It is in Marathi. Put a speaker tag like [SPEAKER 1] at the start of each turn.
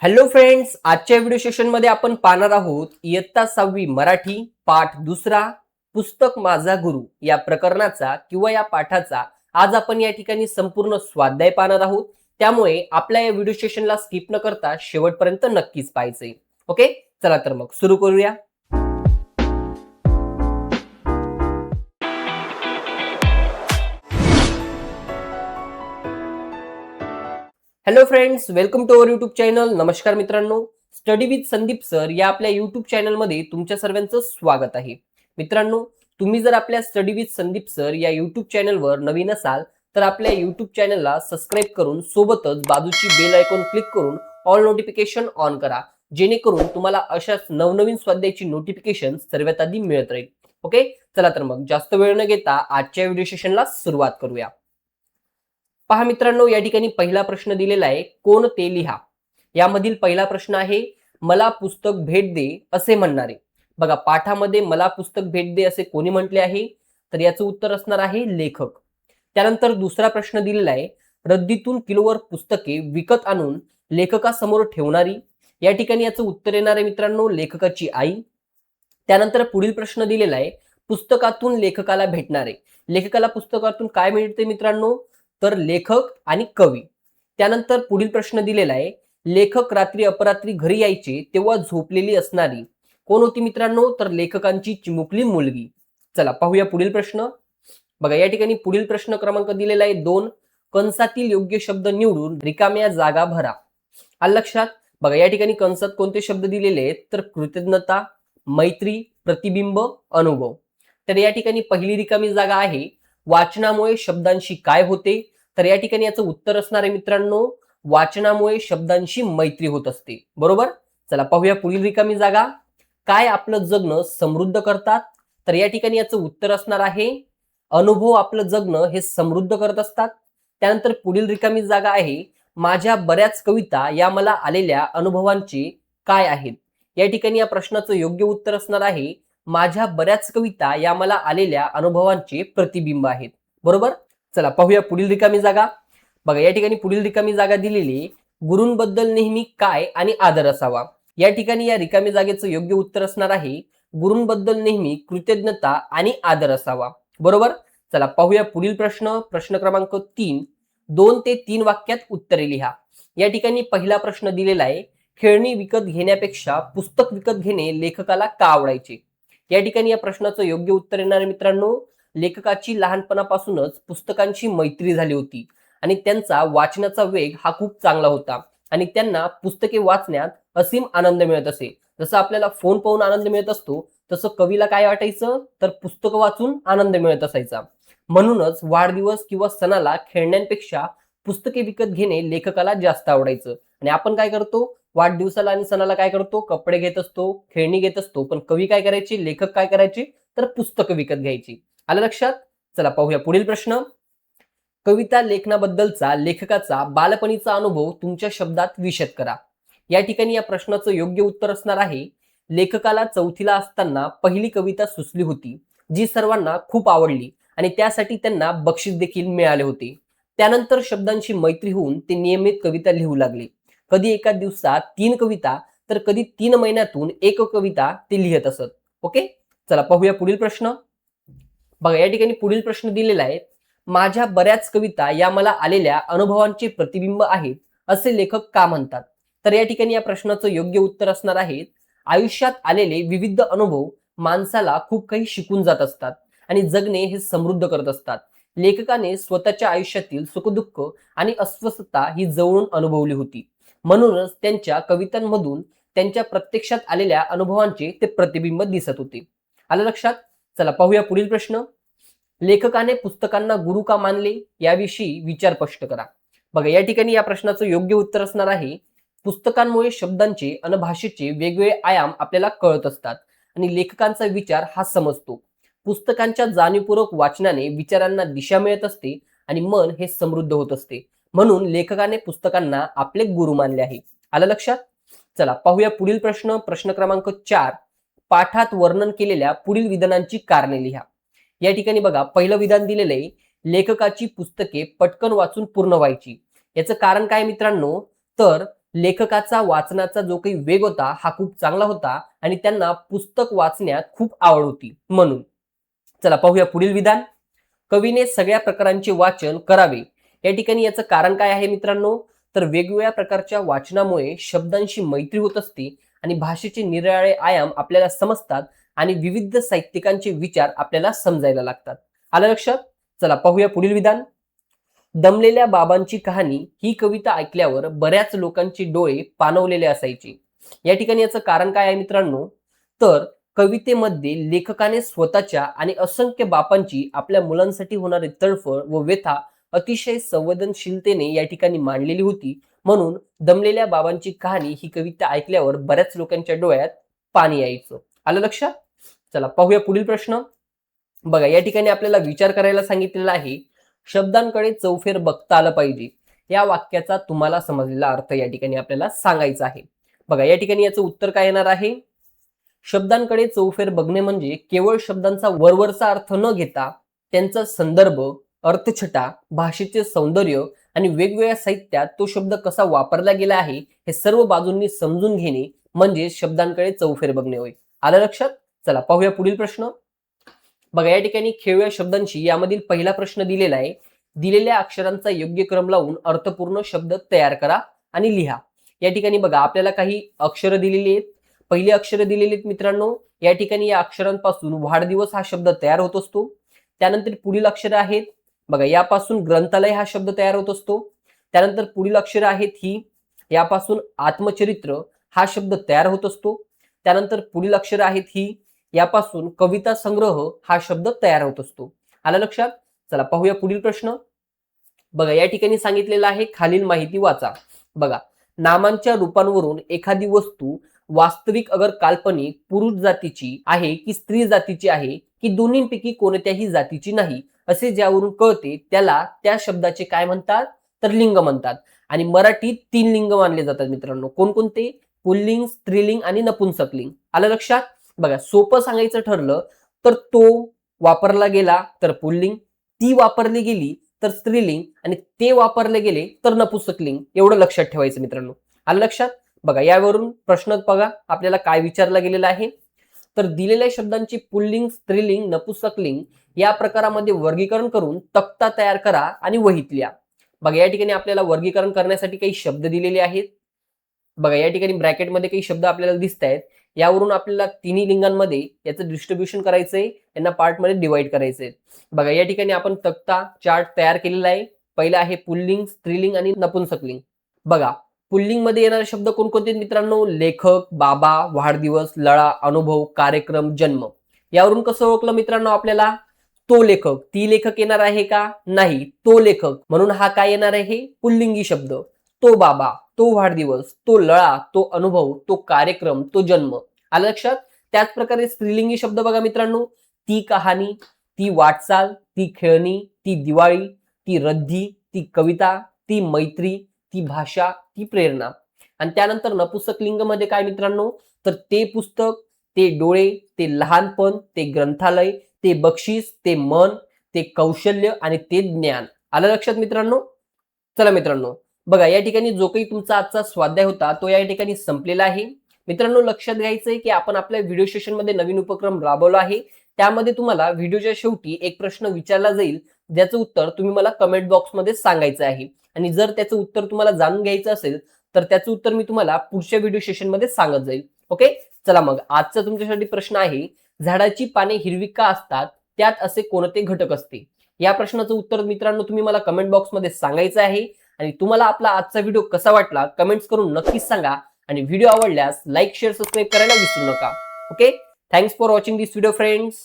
[SPEAKER 1] हॅलो फ्रेंड्स, आजच्या व्हिडिओ सेशन मध्ये आपण पाहणार आहोत इयत्ता 6वी मराठी पाठ दुसरा पुस्तक माझा गुरु या प्रकरणाचा किंवा या पाठाचा आज आपण या ठिकाणी संपूर्ण स्वाध्याय पाहणार आहोत. त्यामुळे आपल्या या व्हिडिओ सेशनला स्किप न करता शेवटपर्यंत नक्कीच पाहायचंय. ओके, चला तर मग सुरू करूया. Hello friends, welcome to our YouTube channel. नमस्कार मित्रांनो, स्टडी विथ संदीप सर या आपल्या युट्यूब चॅनलमध्ये तुमच्या सर्वांचं स्वागत आहे. मित्रांनो, तुम्ही जर आपल्या स्टडी विथ संदीप सर या युट्यूब चॅनलवर नवीन असाल तर आपल्या युट्यूब चॅनलला सबस्क्राईब करून सोबतच बाजूची बेल आयकॉन क्लिक करून ऑल नोटिफिकेशन ऑन करा, जेणेकरून तुम्हाला अशाच नवनवीन स्वाध्यायाची नोटिफिकेशन सर्वात आधी मिळत राहील. ओके, चला तर मग जास्त वेळ न घेता आजच्या व्हिडिओ सेशनला सुरुवात करूया. पहा मित्रांनो, या ठिकाणी पहिला प्रश्न दिलेला आहे, कोण ते लिहा. यामधील पहिला प्रश्न आहे, मला पुस्तक भेट दे असे म्हणणारे. बघा, पाठामध्ये मला पुस्तक भेट दे असे कोणी म्हटले आहे, तर याचं उत्तर असणार आहे लेखक. त्यानंतर दुसरा प्रश्न दिलेला आहे, रद्दीतून किलोवर पुस्तके विकत आणून लेखकासमोर ठेवणारी. या ठिकाणी याचं उत्तर येणार आहे मित्रांनो, लेखकाची आई. त्यानंतर पुढील प्रश्न दिलेला आहे, पुस्तकातून लेखकाला भेटणारे. लेखकाला पुस्तकातून काय मिळते मित्रांनो, तर लेखक आणि कवी. त्यानंतर पुढील प्रश्न दिलेला आहे, लेखक रात्री अपरात्री घरी यायचे तेव्हा झोपलेली असणारी. कोण होती मित्रांनो, तर लेखकांची चिमुकली मुलगी. चला पाहूया पुढील प्रश्न. बघा, या ठिकाणी पुढील प्रश्न क्रमांक दिलेला आहे 2, कंसातील योग्य शब्द निवडून रिकाम्या जागा भरा. आलं लक्षात. बघा, या ठिकाणी कंसात कोणते शब्द दिलेले आहेत, तर कृतज्ञता, मैत्री, प्रतिबिंब, अनुभव. तर या ठिकाणी पहिली रिकामी जागा आहे, वाचनामुळे शब्दांशी काय होते. तर या ठिकाणी याचं उत्तर असणार आहे मित्रांनो, वाचनामुळे शब्दांशी मैत्री होत असते. बरोबर. चला पाहूया पुढील रिकामी जागा, काय आपलं जगणं समृद्ध करतात. तर या ठिकाणी याचं उत्तर असणार आहे, अनुभव आपलं जगणं हे समृद्ध करत असतात. त्यानंतर पुढील रिकामी जागा आहे, माझ्या बऱ्याच कविता या मला आलेल्या अनुभवांचे काय आहेत. या ठिकाणी या प्रश्नाचं योग्य उत्तर असणार आहे, माझ्या बऱ्याच कविता या मला आलेल्या अनुभवांचे प्रतिबिंब आहेत. बरोबर. चला पाहूया पुढील रिकामी जागा. बघा, या ठिकाणी पुढील रिकामी जागा दिलेली, गुरूंबद्दल नेहमी काय आणि आदर असावा. या ठिकाणी या रिकामी जागेचं योग्य उत्तर असणार आहे, गुरूंबद्दल नेहमी कृतज्ञता आणि आदर असावा. बरोबर. चला पाहूया पुढील प्रश्न. प्रश्न क्रमांक 3, 2 ते 3 वाक्यात उत्तरे लिहा. या ठिकाणी पहिला प्रश्न दिलेला आहे, खेळणी विकत घेण्यापेक्षा पुस्तक विकत घेणे लेखकाला का आवडायचे. या ठिकाणी या प्रश्नाचं योग्य उत्तर येणार आहे मित्रांनो, लेखकाची लहानपणापासूनच पुस्तकांची मैत्री झाली होती आणि त्यांचा वाचनाचा वेग हा खूप चांगला होता आणि त्यांना पुस्तके वाचण्यात असीम आनंद मिळत असे. जसं आपल्याला फोन पाहून आनंद मिळत असतो, तसं कवीला काय वाटायचं, तर पुस्तक वाचून आनंद मिळत असायचा. म्हणूनच वाढदिवस किंवा सणाला खेळण्यांपेक्षा पुस्तके विकत घेणे लेखकाला जास्त आवडायचं. आणि आपण काय करतो, वाढदिवसाला आणि सणाला काय करतो, कपडे घेत असतो, खेळणी घेत असतो. पण कवी काय करायचे, लेखक काय करायचे, तर पुस्तकं विकत घ्यायची. आलं लक्षात. चला पाहूया पुढील प्रश्न. कविता लेखनाबद्दलचा लेखकाचा बालपणीचा अनुभव तुमच्या शब्दात विशद करा. या ठिकाणी या प्रश्नाचं योग्य उत्तर असणार आहे, लेखकाला 4थीला असताना पहिली कविता सुचली होती, जी सर्वांना खूप आवडली आणि त्यासाठी त्यांना बक्षीस देखील मिळाले होते. त्यानंतर शब्दांची मैत्री होऊन ते नियमित कविता लिहू लागले. कधी एका दिवसात 3 कविता, तर कधी 3 महिन्यातून एक कविता ते लिहत असत. ओके. चला पाहूया पुढील प्रश्न. बघा, या ठिकाणी पुढील प्रश्न दिलेला आहे, माझ्या बऱ्याच कविता या मला आलेल्या अनुभवांचे प्रतिबिंब आहेत असे लेखक का म्हणतात. तर या ठिकाणी या प्रश्नाचं योग्य उत्तर असणार आहे, आयुष्यात आलेले विविध अनुभव माणसाला खूप काही शिकून जात असतात आणि जगणे हे समृद्ध करत असतात. लेखकाने स्वतःच्या आयुष्यातील सुखदुःख आणि अस्वस्थता ही जवळून अनुभवली होती. म्हणूनच त्यांच्या कवितांमधून त्यांच्या प्रत्यक्षात आलेल्या अनुभवांचे ते प्रतिबिंब दिसत होते. आलं लक्षात. चला पाहूया पुढील प्रश्न. लेखकाने पुस्तकांना गुरु का मानले याविषयी विचार स्पष्ट करा. बघा, या ठिकाणी या प्रश्नाचं योग्य उत्तर असणार आहे, पुस्तकांमुळे शब्दांचे आणि भाषेचे वेगवेगळे आयाम आपल्याला कळत असतात आणि लेखकांचा विचार हा समजतो. पुस्तकांच्या जाणीवपूर्वक वाचनाने विचारांना दिशा मिळत असते आणि मन हे समृद्ध होत असते. म्हणून लेखकाने पुस्तकांना आपले गुरु मानले आहे. आलं लक्षात. चला पाहूया पुढील प्रश्न. प्रश्न क्रमांक 4, पाठात वर्णन केलेल्या पुढील विधानांची कारणे लिहा. या ठिकाणी बघा, पहिलं विधान दिलेलं आहे, लेखकाची पुस्तके पटकन वाचून पूर्ण व्हायची. याचं कारण काय मित्रांनो, तर लेखकाचा वाचनाचा जो काही वेग होता हा खूप चांगला होता आणि त्यांना पुस्तक वाचण्यात खूप आवड होती म्हणून. चला पाहूया पुढील विधान. कवीने सगळ्या प्रकारांचे वाचन करावे. या ठिकाणी याचं कारण काय आहे मित्रांनो, तर वेगवेगळ्या प्रकारच्या वाचनामुळे शब्दांशी मैत्री होत असते आणि भाषेचे निराळे आयाम आपल्याला समजतात आणि विविध साहित्यिकांचे विचार आपल्याला समजायला लागतात. आलं लक्षात? चला पाहूया पुढील विधान. दमलेल्या बाबांची कहाणी ही कविता ऐकल्यावर बऱ्याच लोकांचे डोळे पाणवलेले असायचे. या ठिकाणी याचं कारण काय आहे मित्रांनो, तर कवितेमध्ये लेखकाने स्वतःच्या आणि असंख्य बापांची आपल्या मुलांसाठी होणारी तळफळ व व्यथा अतिशय संवेदनशीलतेने या ठिकाणी मांडलेली होती. म्हणून दमलेल्या बाबांची कहाणी ही कविता ऐकल्यावर बऱ्याच लोकांच्या डोळ्यात पाणी यायचं. आलं लक्षात? चला पाहूया पुढील प्रश्न. बघा या ठिकाणी आपल्याला विचार करायला सांगितलेला आहे. शब्दांकडे चौफेर बघता आलं पाहिजे. या वाक्याचा तुम्हाला समजलेला अर्थ या ठिकाणी आपल्याला सांगायचा आहे. बघा या ठिकाणी याचं उत्तर काय येणार आहे. शब्दांकडे चौफेर बघणे म्हणजे केवळ शब्दांचा वरवरचा अर्थ न घेता त्यांचा संदर्भ, अर्थछटा, भाषेचे सौंदर्य आणि वेगवेगळ्या साहित्यात तो शब्द कसा वापरला गेला आहे हे सर्व बाजूंनी समजून घेणे म्हणजे शब्दांकडे चौफेर बघणे होय. आलं लक्षात? चला पाहूया पुढील प्रश्न. बघा या ठिकाणी खेळव्या शब्दांशी यामधील पहिला प्रश्न दिलेला आहे. दिलेल्या अक्षरांचा योग्य क्रम लावून अर्थपूर्ण शब्द तयार करा आणि लिहा. या ठिकाणी बघा आपल्याला काही अक्षरं दिलेली आहेत. पहिली अक्षरं दिलेली आहेत मित्रांनो. या ठिकाणी या अक्षरांपासून वाढदिवस हा शब्द तयार होत असतो. त्यानंतर पुढील अक्षरं आहेत. बघा यापासून ग्रंथालय हा शब्द तयार होत असतो. त्यानंतर पुढील अक्षरं आहेत ही. यापासून आत्मचरित्र हा शब्द तयार होत असतो. त्यानंतर पुढील अक्षरं आहेत ही. यापासून कविता संग्रह हा शब्द तयार होत असतो. आलं लक्षात? चला पाहूया पुढील प्रश्न. बघा या ठिकाणी सांगितलेलं आहे खालील माहिती वाचा. बघा नामांच्या रूपांवरून एखादी वस्तू वास्तविक अगर काल्पनिक पुरुष जातीची आहे की स्त्री जातीची आहे की दोन्हींपैकी कोणत्याही जातीची नाही असे ज्यावरून कळते त्याला त्या शब्दाचे काय म्हणतात, तर लिंग म्हणतात. आणि मराठीत 3 लिंग मानले जातात मित्रांनो. कोणकोणते? पुल्लिंग, स्त्रीलिंग आणि नपुंसकलिंग. आलं लक्षात? बघा सोपं सांगायचं ठरलं तर तो वापरला गेला तर पुल्लिंग, ती वापरली गेली तर स्त्रीलिंग आणि ते वापरले गेले तर नपुंसकलिंग. एवढं लक्षात ठेवायचं मित्रांनो. आलं लक्षात? बघा यावरून प्रश्न बघा आपल्याला काय विचारला गेलेला आहे. तर दिलेल्या शब्दांची पुल्लिंग, स्त्रीलिंग, नपुंसकलिंग या प्रकारामध्ये वर्गीकरण करून तक्ता तयार करा आणि वहीत लिहा. बघा या ठिकाणी आपल्याला वर्गीकरण करण्यासाठी काही शब्द दिलेले आहेत. बघा या ठिकाणी ब्रॅकेटमध्ये काही शब्द आपल्याला दिसत आहेत. यावरून आपल्याला तिन्ही लिंगांमध्ये याचं डिस्ट्रीब्युशन करायचंय, यांना पार्टमध्ये डिवाइड करायचंय. बघा या ठिकाणी आपण तक्ता चार्ट तयार केलेला आहे. पहिला आहे पुल्लिंग, स्त्रीलिंग आणि नपुंसकलिंग. बघा पुल्लिंग मध्ये येणारे शब्द कोणकोणते मित्रांनो? लेखक, बाबा, वाढदिवस, लळा, अनुभव, कार्यक्रम, जन्म. यावरून कसं ओळखलं मित्रांनो आपल्याला? तो लेखक, ती लेखक येणार आहे का? नाही, तो लेखक. म्हणून हा काय येणार आहे? पुल्लिंगी शब्द. तो बाबा, तो वाढदिवस, तो लळा, तो अनुभव, तो कार्यक्रम, तो जन्म. आलं लक्षात? त्याच प्रकारे स्त्रीलिंगी शब्द बघा मित्रांनो. ती कहाणी, ती वाटचाल, ती खेळणी, ती दिवाळी, ती रद्दी, ती कविता, ती मैत्री, ती भाषा, ती प्रेरणा. आणि त्यानंतर नपुंसकलिंग मध्ये काय मित्रांनो? तर ते पुस्तक, ते डोळे, ते लहानपण, ते ग्रंथालय, ते बक्षीस, ते मन, ते कौशल्य आणि ते ज्ञान. आलं लक्षात मित्रांनो? चला मित्रांनो बघा या ठिकाणी जो काही तुमचा आजचा स्वाध्याय होता तो या ठिकाणी संपलेला आहे. मित्रांनो लक्षात घ्यायचंय की आपण आपल्या व्हिडिओ सेशन मध्ये नवीन उपक्रम राबवला आहे. त्यामध्ये तुम्हाला व्हिडिओच्या शेवटी एक प्रश्न विचारला जाईल ज्याचं उत्तर तुम्ही मला कमेंट बॉक्समध्ये सांगायचं आहे. आणि जर त्याचं उत्तर तुम्हाला जाणून घ्यायचं असेल तर त्याचं उत्तर मी तुम्हाला पुढच्या व्हिडिओ सेशन मध्ये सांगत जाईल. ओके चला मग आजचा तुमच्यासाठी प्रश्न आहे, झाडाची पाने हिरवी का असतात, त्यात असे कोणते घटक असते? या प्रश्नाचं उत्तर मित्रांनो तुम्ही मला कमेंट बॉक्समध्ये सांगायचं आहे. आणि तुम्हाला आपला आजचा व्हिडिओ कसा वाटला कमेंट्स करून नक्कीच सांगा. आणि व्हिडिओ आवडल्यास लाईक, शेअर, सबस्क्राईब करायला विसरू नका. Okay, thanks for watching this video friends.